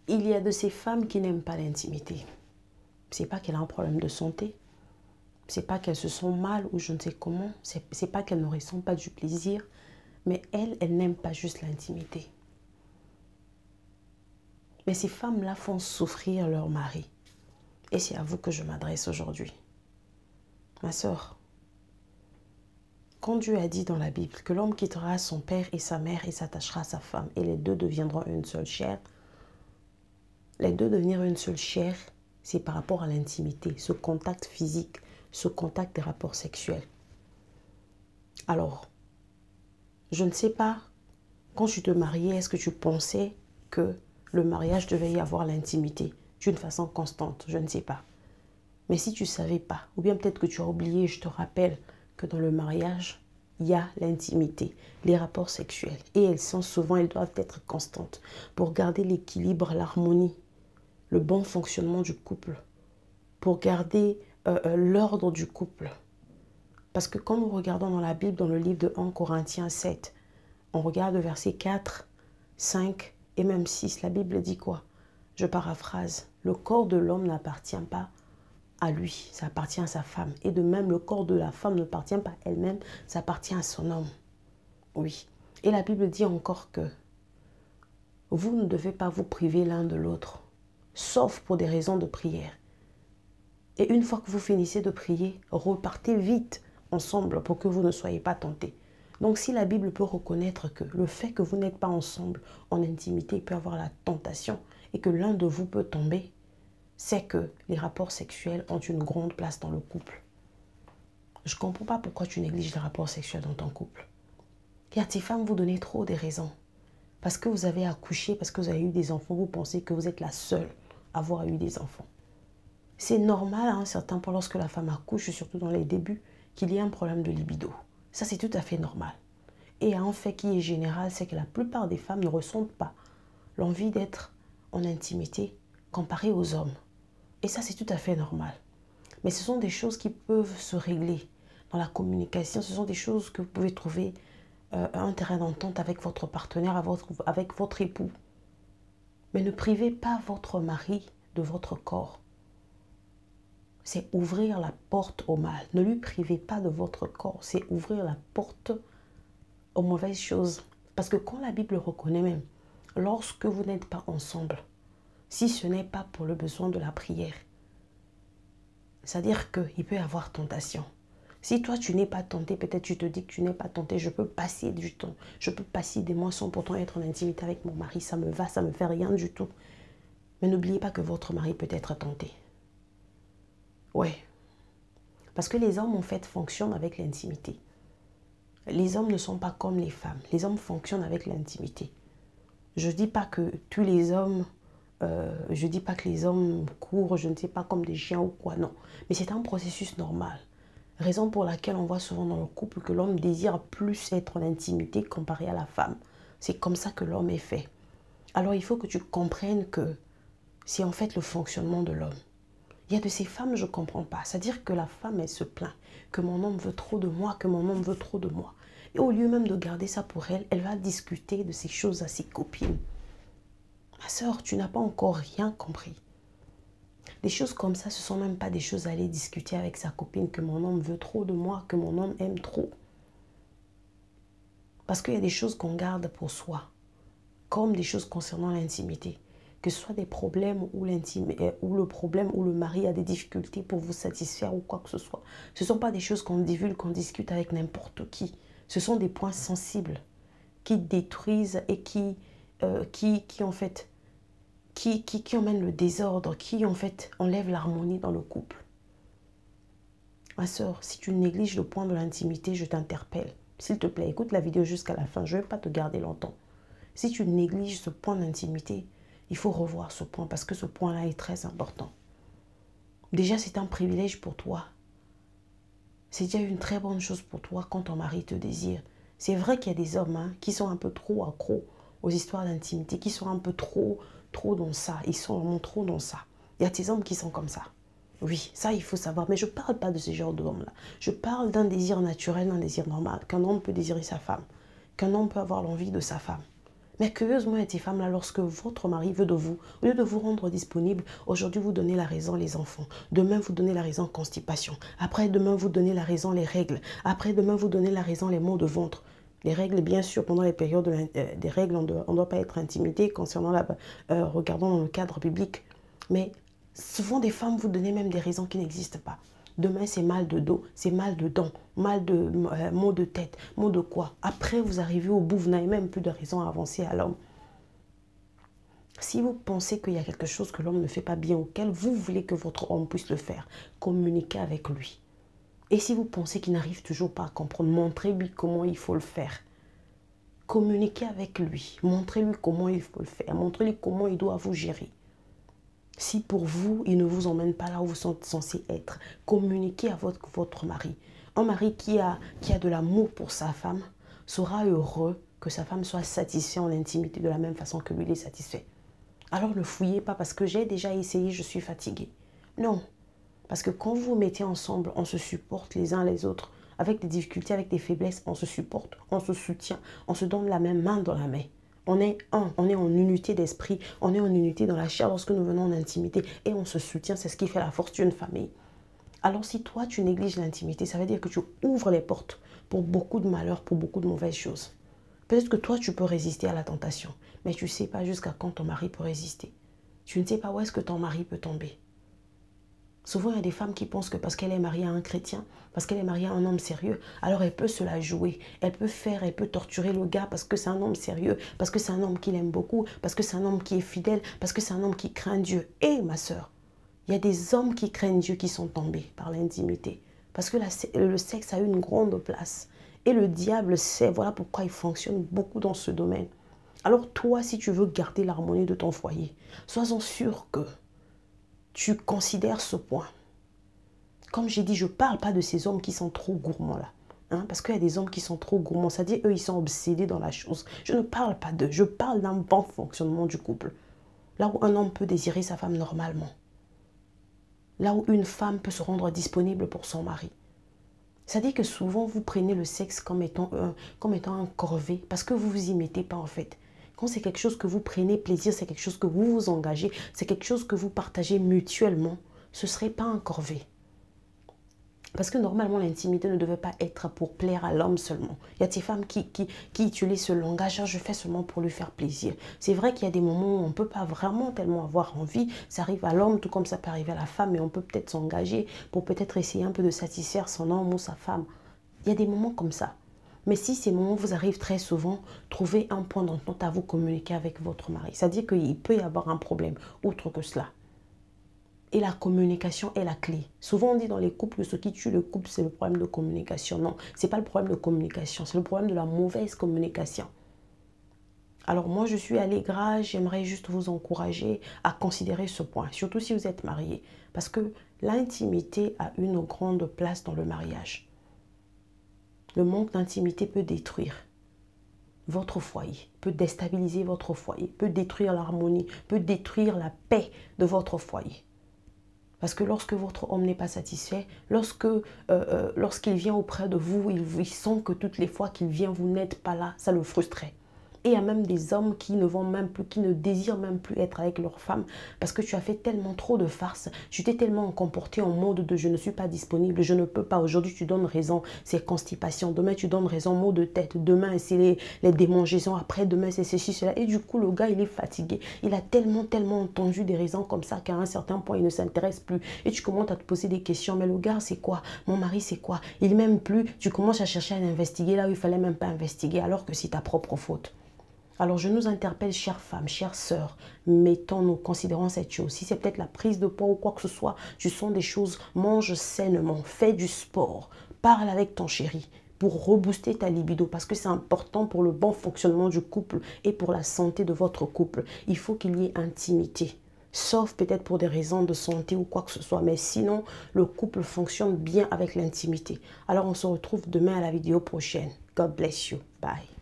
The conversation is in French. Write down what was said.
Il y a de ces femmes qui n'aiment pas l'intimité. C'est pas qu'elle a un problème de santé. C'est pas qu'elles se sentent mal ou je ne sais comment. C'est pas qu'elles ne ressentent pas du plaisir. Mais elles n'aiment pas juste l'intimité. Mais ces femmes-là font souffrir leur mari. Et c'est à vous que je m'adresse aujourd'hui. Ma sœur, quand Dieu a dit dans la Bible que l'homme quittera son père et sa mère et s'attachera à sa femme et les deux deviendront une seule chair, les deux devenir une seule chair, c'est par rapport à l'intimité, ce contact physique, ce contact des rapports sexuels. Alors, je ne sais pas, quand tu te mariais, est-ce que tu pensais que le mariage devait y avoir l'intimité d'une façon constante? Je ne sais pas. Mais si tu ne savais pas, ou bien peut-être que tu as oublié, je te rappelle que dans le mariage, il y a l'intimité, les rapports sexuels. Et elles doivent être constantes pour garder l'équilibre, l'harmonie, le bon fonctionnement du couple, pour garder l'ordre du couple. Parce que quand nous regardons dans la Bible, dans le livre de 1 Corinthiens 7, on regarde versets 4, 5 et même 6, la Bible dit quoi? Je paraphrase, le corps de l'homme n'appartient pas à lui, ça appartient à sa femme. Et de même, le corps de la femme ne appartient pas à elle-même, ça appartient à son homme. Oui. Et la Bible dit encore que vous ne devez pas vous priver l'un de l'autre, sauf pour des raisons de prière. Et une fois que vous finissez de prier, repartez vite ensemble pour que vous ne soyez pas tentés. Donc si la Bible peut reconnaître que le fait que vous n'êtes pas ensemble en intimité peut avoir la tentation et que l'un de vous peut tomber, c'est que les rapports sexuels ont une grande place dans le couple. Je ne comprends pas pourquoi tu négliges les rapports sexuels dans ton couple. Il y a ces femmes, vous donnez trop des raisons. Parce que vous avez accouché, parce que vous avez eu des enfants, vous pensez que vous êtes la seule à avoir eu des enfants. C'est normal à un certain point lorsque la femme accouche, surtout dans les débuts, qu'il y ait un problème de libido. Ça, c'est tout à fait normal. Et un fait qui est général, c'est que la plupart des femmes ne ressentent pas l'envie d'être en intimité comparée aux hommes. Et ça, c'est tout à fait normal. Mais ce sont des choses qui peuvent se régler dans la communication. Ce sont des choses que vous pouvez trouver un terrain d'entente avec votre partenaire, avec votre époux. Mais ne privez pas votre mari de votre corps. C'est ouvrir la porte au mal. Ne lui privez pas de votre corps. C'est ouvrir la porte aux mauvaises choses. Parce que quand la Bible reconnaît même, lorsque vous n'êtes pas ensemble, si ce n'est pas pour le besoin de la prière, c'est-à-dire qu'il peut y avoir tentation. Si toi, tu n'es pas tenté, peut-être tu te dis que tu n'es pas tenté, je peux passer du temps, je peux passer des mois sans pourtant être en intimité avec mon mari, ça me va, ça ne me fait rien du tout. Mais n'oubliez pas que votre mari peut être tenté. Ouais. Parce que les hommes, en fait, fonctionnent avec l'intimité. Les hommes ne sont pas comme les femmes. Les hommes fonctionnent avec l'intimité. Je ne dis pas que tous les hommes... je ne dis pas que les hommes courent, je ne sais pas, comme des chiens ou quoi, non. Mais c'est un processus normal. Raison pour laquelle on voit souvent dans le couple que l'homme désire plus être en intimité comparé à la femme. C'est comme ça que l'homme est fait. Alors il faut que tu comprennes que c'est en fait le fonctionnement de l'homme. Il y a de ces femmes, je ne comprends pas. C'est-à-dire que la femme, elle se plaint que mon homme veut trop de moi, que mon homme veut trop de moi. Et au lieu même de garder ça pour elle, elle va discuter de ces choses à ses copines. Ma soeur, tu n'as pas encore rien compris. Des choses comme ça, ce ne sont même pas des choses à aller discuter avec sa copine, que mon homme veut trop de moi, que mon homme aime trop. Parce qu'il y a des choses qu'on garde pour soi, comme des choses concernant l'intimité. Que ce soit des problèmes ou le problème où le mari a des difficultés pour vous satisfaire ou quoi que ce soit. Ce ne sont pas des choses qu'on divulgue, qu'on discute avec n'importe qui. Ce sont des points sensibles qui détruisent et qui en fait, qui emmènent le désordre, qui en fait enlèvent l'harmonie dans le couple. Ma soeur, si tu négliges le point de l'intimité, je t'interpelle. S'il te plaît, écoute la vidéo jusqu'à la fin. Je ne vais pas te garder longtemps. Si tu négliges ce point d'intimité, il faut revoir ce point parce que ce point-là est très important. Déjà, c'est un privilège pour toi. C'est déjà une très bonne chose pour toi quand ton mari te désire. C'est vrai qu'il y a des hommes qui sont un peu trop accros aux histoires d'intimité, qui sont un peu trop dans ça. Ils sont vraiment trop dans ça. Il y a des hommes qui sont comme ça. Oui, ça, il faut savoir. Mais je ne parle pas de ce genre d'homme-là. Je parle d'un désir naturel, d'un désir normal. Qu'un homme peut désirer sa femme. Qu'un homme peut avoir l'envie de sa femme. Mais curieusement, il y a des femmes-là, lorsque votre mari veut de vous, au lieu de vous rendre disponible, aujourd'hui vous donnez la raison les enfants. Demain, vous donnez la raison constipation. Après, demain, vous donnez la raison les règles. Après, demain, vous donnez la raison les maux de ventre. Les règles, bien sûr, pendant les périodes des règles, on ne doit pas être intimidé concernant regardons dans le cadre biblique. Mais souvent, des femmes vous donnez même des raisons qui n'existent pas. Demain, c'est mal de dos, c'est mal de dents, mal de maux de tête, maux de quoi. Après, vous arrivez au bout, vous n'avez même plus de raison à avancer à l'homme. Si vous pensez qu'il y a quelque chose que l'homme ne fait pas bien, auquel vous voulez que votre homme puisse le faire, communiquez avec lui. Et si vous pensez qu'il n'arrive toujours pas à comprendre, montrez-lui comment il faut le faire. Communiquez avec lui, montrez-lui comment il faut le faire, montrez-lui comment il doit vous gérer. Si pour vous, il ne vous emmène pas là où vous êtes censé être, communiquez à votre mari. Un mari qui a de l'amour pour sa femme sera heureux que sa femme soit satisfaite en intimité de la même façon que lui, il est satisfait. Alors ne fouillez pas parce que j'ai déjà essayé, je suis fatiguée. Non, parce que quand vous vous mettez ensemble, on se supporte les uns les autres. Avec des difficultés, avec des faiblesses, on se supporte, on se soutient, on se donne la même main dans la main. On est on est en unité d'esprit, on est en unité dans la chair lorsque nous venons en intimité et on se soutient, c'est ce qui fait la force d'une famille. Alors si toi tu négliges l'intimité, ça veut dire que tu ouvres les portes pour beaucoup de malheurs, pour beaucoup de mauvaises choses. Peut-être que toi tu peux résister à la tentation, mais tu ne sais pas jusqu'à quand ton mari peut résister. Tu ne sais pas où est-ce que ton mari peut tomber. Souvent, il y a des femmes qui pensent que parce qu'elle est mariée à un chrétien, parce qu'elle est mariée à un homme sérieux, alors elle peut se la jouer. Elle peut torturer le gars parce que c'est un homme sérieux, parce que c'est un homme qu'il aime beaucoup, parce que c'est un homme qui est fidèle, parce que c'est un homme qui craint Dieu. Et ma soeur, il y a des hommes qui craignent Dieu qui sont tombés par l'intimité. Parce que le sexe a une grande place. Et le diable sait, voilà pourquoi il fonctionne beaucoup dans ce domaine. Alors toi, si tu veux garder l'harmonie de ton foyer, sois-en sûr que tu considères ce point. Comme j'ai dit, je ne parle pas de ces hommes qui sont trop gourmands là. Hein, parce qu'il y a des hommes qui sont trop gourmands. C'est-à-dire, eux, ils sont obsédés dans la chose. Je ne parle pas d'eux. Je parle d'un bon fonctionnement du couple. Là où un homme peut désirer sa femme normalement. Là où une femme peut se rendre disponible pour son mari. C'est-à-dire que souvent, vous prenez le sexe comme étant un corvée. Parce que vous ne vous y mettez pas en fait. Quand c'est quelque chose que vous prenez plaisir, c'est quelque chose que vous vous engagez, c'est quelque chose que vous partagez mutuellement, ce ne serait pas un corvée. Parce que normalement, l'intimité ne devait pas être pour plaire à l'homme seulement. Il y a des femmes qui utilisent ce langage, je fais seulement pour lui faire plaisir. C'est vrai qu'il y a des moments où on ne peut pas vraiment tellement avoir envie. Ça arrive à l'homme, tout comme ça peut arriver à la femme, mais on peut peut-être s'engager pour peut-être essayer un peu de satisfaire son homme ou sa femme. Il y a des moments comme ça. Mais si ces moments vous arrivent très souvent, trouvez un point d'entente à vous communiquer avec votre mari. C'est-à-dire qu'il peut y avoir un problème, autre que cela. Et la communication est la clé. Souvent on dit dans les couples, ce qui tue le couple, c'est le problème de communication. Non, ce n'est pas le problème de communication, c'est le problème de la mauvaise communication. Alors moi je suis allégra, j'aimerais juste vous encourager à considérer ce point, surtout si vous êtes marié. Parce que l'intimité a une grande place dans le mariage. Le manque d'intimité peut détruire votre foyer, peut déstabiliser votre foyer, peut détruire l'harmonie, peut détruire la paix de votre foyer. Parce que lorsque votre homme n'est pas satisfait, lorsqu'il vient auprès de vous, il sent que toutes les fois qu'il vient, vous n'êtes pas là, ça le frustrait. Et il y a même des hommes qui ne désirent même plus être avec leur femme parce que tu as fait tellement trop de farces. Tu t'es tellement comporté en mode de je ne suis pas disponible, je ne peux pas. Aujourd'hui, tu donnes raison, c'est constipation. Demain, tu donnes raison, maux de tête. Demain, c'est les démangeaisons. Après, demain, c'est ceci, cela. Et du coup, le gars, il est fatigué. Il a tellement entendu des raisons comme ça qu'à un certain point, il ne s'intéresse plus. Et tu commences à te poser des questions. Mais le gars, c'est quoi? Mon mari, c'est quoi? Il m'aime plus. Tu commences à chercher à investiguer là où il fallait même pas investiguer alors que c'est ta propre faute. Alors je nous interpelle, chères femmes, chères sœurs, mettons-nous, considérons cette chose. Si c'est peut-être la prise de poids ou quoi que ce soit, tu sens des choses, mange sainement, fais du sport, parle avec ton chéri pour rebooster ta libido parce que c'est important pour le bon fonctionnement du couple et pour la santé de votre couple. Il faut qu'il y ait intimité. Sauf peut-être pour des raisons de santé ou quoi que ce soit. Mais sinon, le couple fonctionne bien avec l'intimité. Alors on se retrouve demain à la vidéo prochaine. God bless you. Bye.